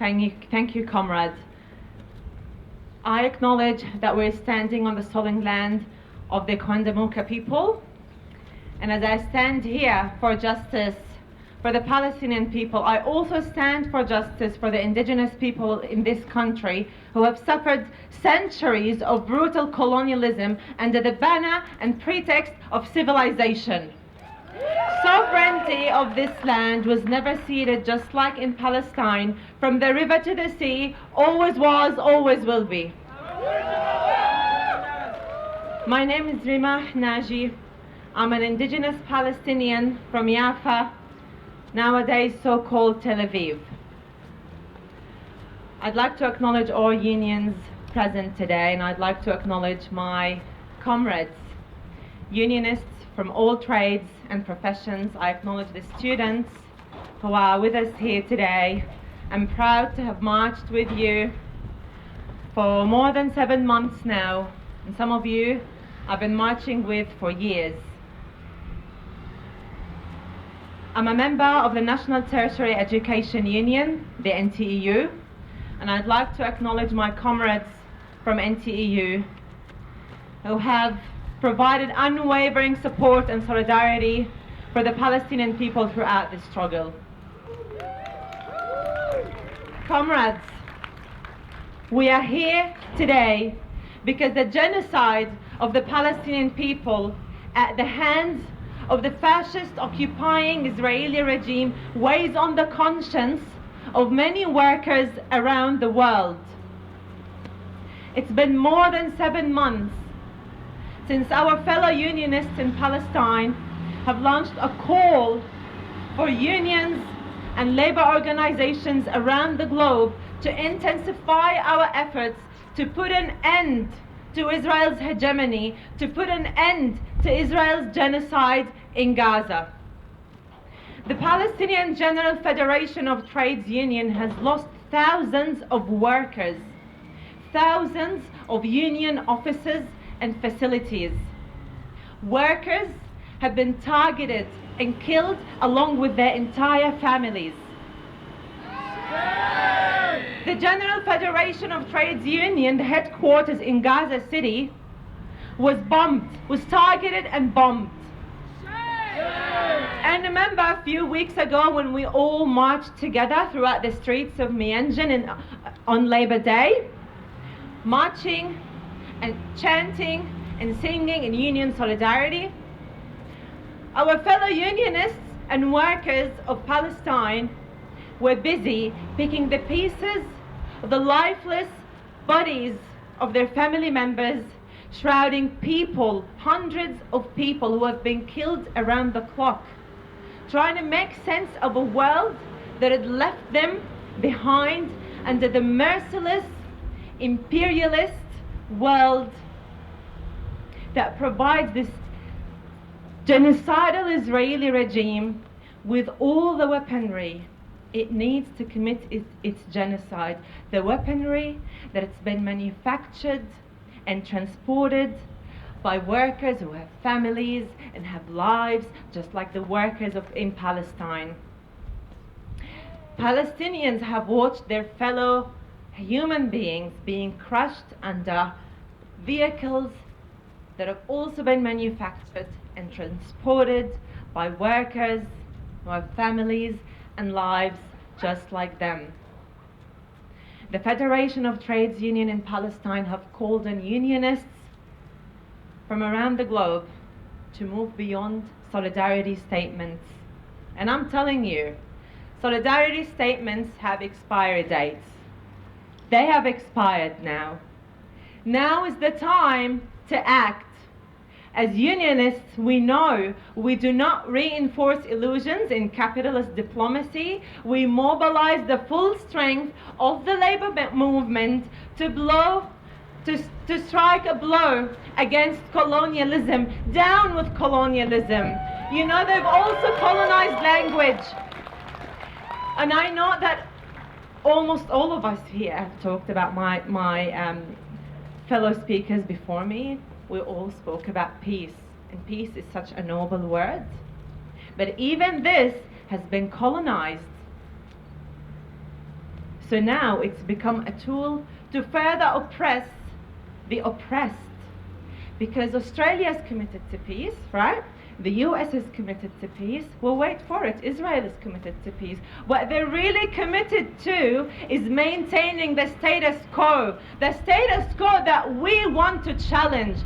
Thank you, comrades. I acknowledge that we're standing on the stolen land of the Kondamuka people. And as I stand here for justice for the Palestinian people, I also stand for justice for the indigenous people in this country who have suffered centuries of brutal colonialism under the banner and pretext of civilization. Sovereignty of this land was never ceded, just like in Palestine, from the river to the sea, always was, always will be. My name is Rima Naji. I'm an indigenous Palestinian from Jaffa, nowadays so-called Tel Aviv. I'd like to acknowledge all unions present today, and I'd like to acknowledge my comrades, unionists from all trades and professions. I acknowledge the students who are with us here today. I'm proud to have marched with you for more than 7 months now, and some of you I've been marching with for years. I'm a member of the National Tertiary Education Union, the NTEU, and I'd like to acknowledge my comrades from NTEU who have provided unwavering support and solidarity for the Palestinian people throughout this struggle. Comrades, we are here today because the genocide of the Palestinian people at the hands of the fascist occupying Israeli regime weighs on the conscience of many workers around the world. It's been more than 7 months since our fellow unionists in Palestine have launched a call for unions and labor organizations around the globe to intensify our efforts to put an end to Israel's hegemony, to put an end to Israel's genocide in Gaza. The Palestinian General Federation of Trades Union has lost thousands of workers, thousands of union offices and facilities. Workers have been targeted and killed along with their entire families. The General Federation of Trades Union, the headquarters in Gaza City, was bombed, was targeted and bombed. And remember a few weeks ago when we all marched together throughout the streets of Mianjin on Labor Day, marching and chanting and singing in union solidarity? Our fellow unionists and workers of Palestine were busy picking the pieces of the lifeless bodies of their family members, shrouding people, hundreds of people who have been killed around the clock, trying to make sense of a world that had left them behind under the merciless, imperialist world that provides this genocidal Israeli regime with all the weaponry it needs to commit its genocide. The weaponry that it's been manufactured and transported by workers who have families and have lives just like the workers in Palestine. Palestinians have watched their fellow human beings being crushed under vehicles that have also been manufactured and transported by workers who have families and lives just like them. The Federation of Trades Union in Palestine have called on unionists from around the globe to move beyond solidarity statements. And I'm telling you, solidarity statements have expiry dates. They have expired now. Now is the time to act. As unionists, we know we do not reinforce illusions in capitalist diplomacy. We mobilize the full strength of the labor movement to strike a blow against colonialism. Down with colonialism. You know, they've also colonized language. And I know that almost all of us here have talked about my fellow speakers before me. We all spoke about peace, and peace is such a noble word. But even this has been colonized. So now it's become a tool to further oppress the oppressed. Because Australia is committed to peace, right? The US is committed to peace. Well, wait for it. Israel is committed to peace. What they're really committed to is maintaining the status quo that we want to challenge.